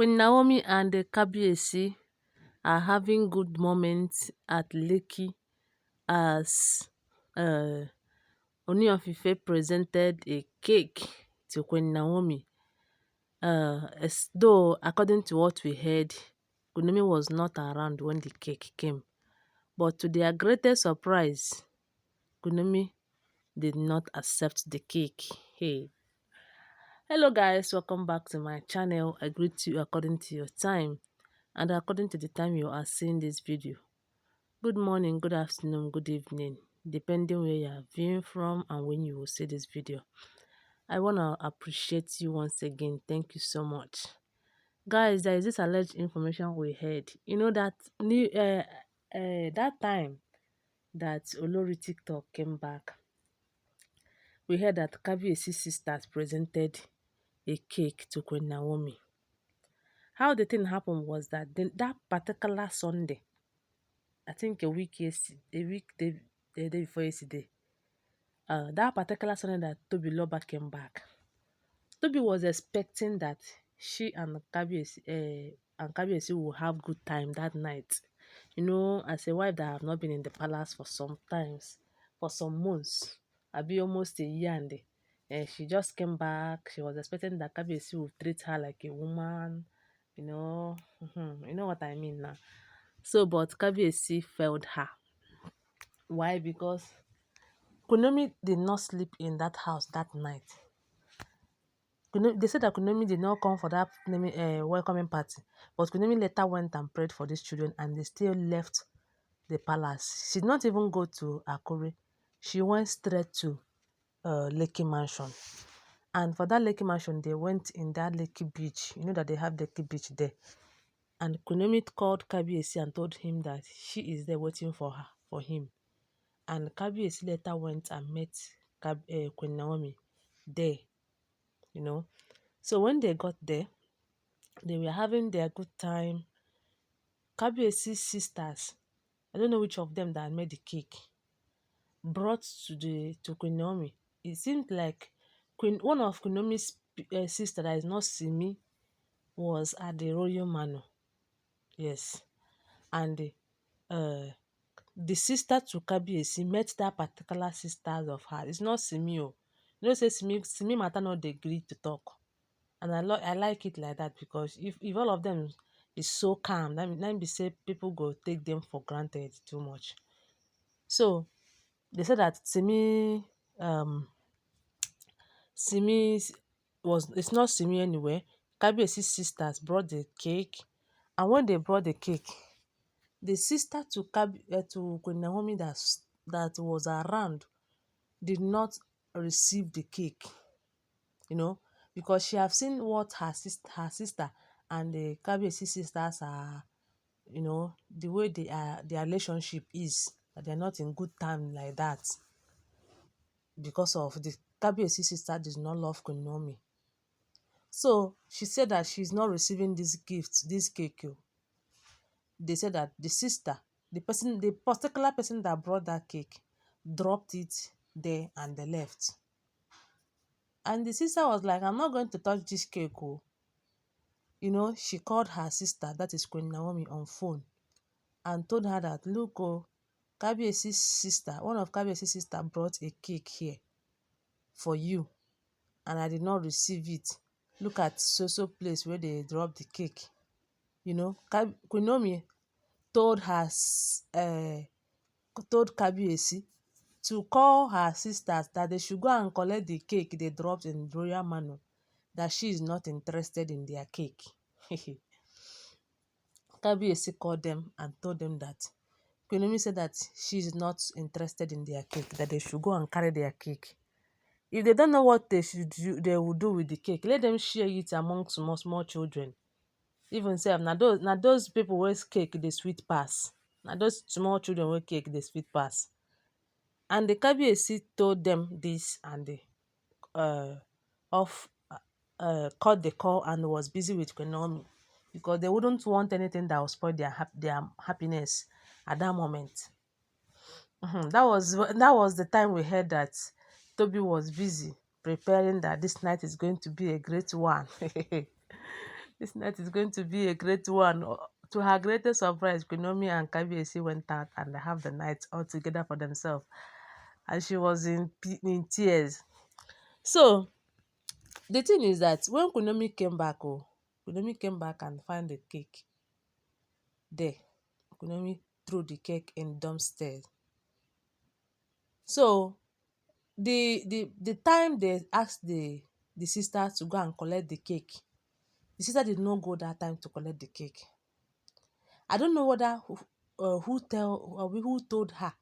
Queen Naomi and the Kabiyesi are having good moments at Lekki as uh, Ooni of Ife presented a cake to Queen Naomi. As though, according to what we heard, Queen Naomi was not around when the cake came. But to their greatest surprise, Queen Naomi did not accept the cake. Hey. Hello guys, welcome back to my channel. I greet you according to your time and according to the time you are seeing this video. Good morning, good afternoon, good evening, depending where you are viewing from and when you will see this video. I want to appreciate you once again. Thank you so much. Guys, there is this alleged information we heard. You know that that time that Olori TikTok came back, we heard that Kabiyesi sisters presented a cake to Queen Naomi. How the thing happened was that that particular Sunday, I think the day before yesterday, that particular Sunday that Toby Loba came back, Toby was expecting that she and Kabiyesi will have good time that night. You know, as a wife that have not been in the palace for some times, for some months, be almost a year and she just came back. She was expecting that Kabiyesi will treat her like a woman, you know, you know what I mean now. So, but Kabiyesi failed her. Why? Because Kunomi did not sleep in that house that night. They said that Kunomi did not come for that welcoming party, but Kunomi later went and prayed for these children and they still left the palace. She did not even go to Akure. She went straight to Lekki Mansion. And for that Lekki Mansion, they went in that Lekki Beach. You know that they have Lekki Beach there. And Kunomi called Kabiyesi and told him that she is there waiting for him. And Kabiyesi later went and met Queen Naomi there, you know. So when they got there, they were having their good time. Kabiyesi's sisters, I don't know which of them that made the cake, brought to Queen Naomi. It seemed like one of Queen Naomi's sister that is not Simi was at the royal manor. Yes. And the sister to Kabiyesi met that particular sisters of her. It's not Simi. You know, say Simi matter not dey gree to talk. And I like it like that because if all of them is so calm, that be say people go take them for granted too much. So they said that Simi it's not Simi anyway. Kabiyesi's sisters brought the cake, and when they brought the cake, the sister to Queen Naomi that was around did not receive the cake, you know, because she have seen what her sister and the Kabiyesi sisters are, you know, the way their relationship is, that they're not in good time like that because of the Kabiyesi sister does not love Queen Naomi. So she said that she's not receiving this gift, this cake. They said that the sister, the particular person that brought that cake, dropped it there and they left. And the sister was like, I'm not going to touch this cake. Oh. You know, she called her sister, that is Queen Naomi, on phone and told her that, look, oh, Kabiyesi's sister, one of Kabiyesi's sister brought a cake here for you and I did not receive it. Look at so place where they dropped the cake. You know, Queen Naomi told Kabiyesi to call her sisters that they should go and collect the cake they dropped in royal manor, that she is not interested in their cake. Kabiyesi called them and told them that Queen Naomi said that she is not interested in their cake, that they should go and carry their cake. If they don't know what they will do with the cake, let them share it among small children. Even say na those people wey cake dey sweet pass. Na those small children wey cake dey sweet pass. And the Kabiyesi told them this and they cut the call and was busy with Queen Naomi because they wouldn't want anything that will spoil their happiness at that moment. That was the time we heard that Toby was busy preparing that this night is going to be a great one. This night is going to be a great one. To her greatest surprise, Kunomi and Kabiyesi went out and they have the night all together for themselves. And she was in tears. So the thing is that when Kunomi came back and found the cake there. Kunomi threw the cake in dumpstairs. So the time they asked the sister to go and collect the cake, the sister did not go that time to collect the cake. I don't know whether who told her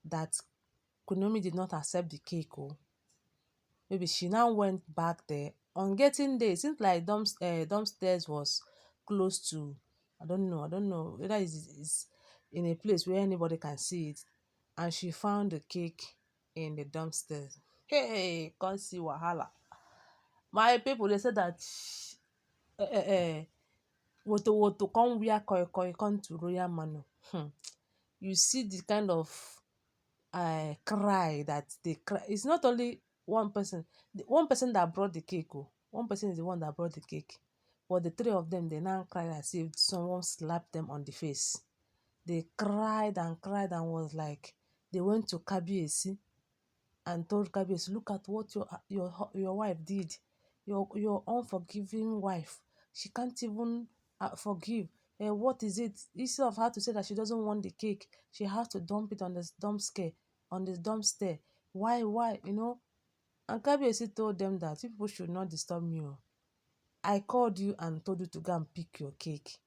that Kunomi did not accept the cake. Oh, maybe she now went back there. On getting there, it seems like dumpstairs was close to, I don't know whether it's in a place where anybody can see it. And she found the cake in the dumpstairs. Hey, can't see wahala. My people, they said that woto woto come wear koi koi come to royal manor. You see the kind of cry that they cry. It's not only one person. The one person that brought the cake. Oh, one person is the one that brought the cake. But the three of them, they now cry as if someone slapped them on the face. They cried and was like, they went to Kabiyesi and told Kabiyesi, look at what your wife did. Your unforgiving wife. She can't even forgive. What is it? Instead of her to say that she doesn't want the cake, she has to dump it on this dumpster. Why? You know? And Kabiyesi told them that you people should not disturb me. Oh. I called you and told you to go and pick your cake.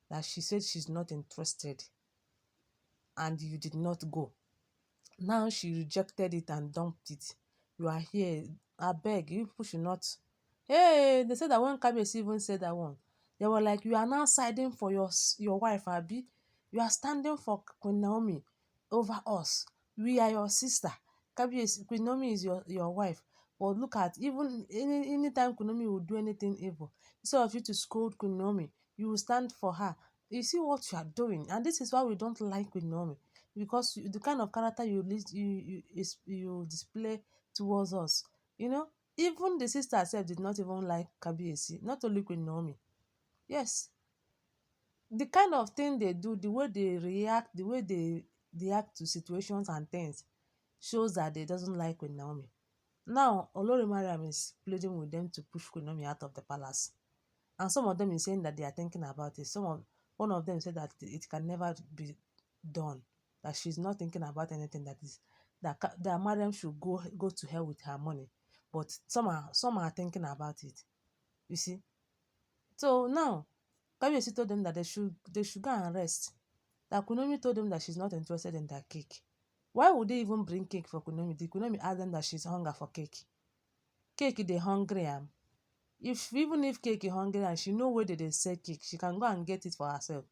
That she said she's not interested. And you did not go. Now she rejected it and dumped it. You are here. I beg, you people should not. Hey, they said that when Kabiyesi even said that one, they were like, you are now siding for your wife, Abi. You are standing for Queen Naomi over us. We are your sister. Kabiyesi, Queen Naomi is your wife. But look at, even anytime Queen Naomi will do anything evil, instead of you to scold Queen Naomi, you will stand for her. You see what you are doing. And this is why we don't like Queen Naomi. Because the kind of character you display towards us, even the sister herself did not even like Kabiyesi, not only Queen Naomi. Yes, the kind of thing they do, the way they react, the way they react to situations and things shows that they doesn't like Queen Naomi. Now, Olori Mariam is pleading with them to push Queen Naomi out of the palace. And some of them is saying that they are thinking about it. One of them said that it can never be done. That she's not thinking about anything that Mariam should go to hell with her money. But some are thinking about it. You see? So now, Kabiyesi told them that they should go and rest. That Kunomi told them that she's not interested in that cake. Why would they even bring cake for Kunomi? Did Kunomi ask them that she's hungry for cake? Cake they hungry am. Even if cake is hungry and she know where they sell cake, she can go and get it for herself.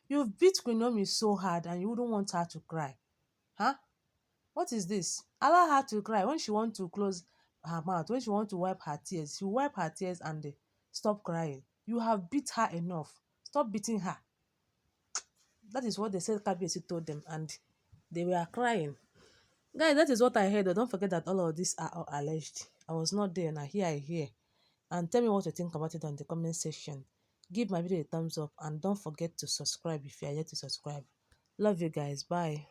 You've beat Queen Naomi so hard and you wouldn't want her to cry. Huh? What is this? Allow her to cry. When she want to close her mouth, when she want to wipe her tears, she wipe her tears and stop crying. You have beat her enough. Stop beating her. That is what they said Kabiyesi told them, and they were crying. Guys, that is what I heard. But don't forget that all of these are all alleged. I was not there, and I hear. And tell me what you think about it on the comment section. Give my video a thumbs up and don't forget to subscribe if you are yet to subscribe. Love you guys. Bye.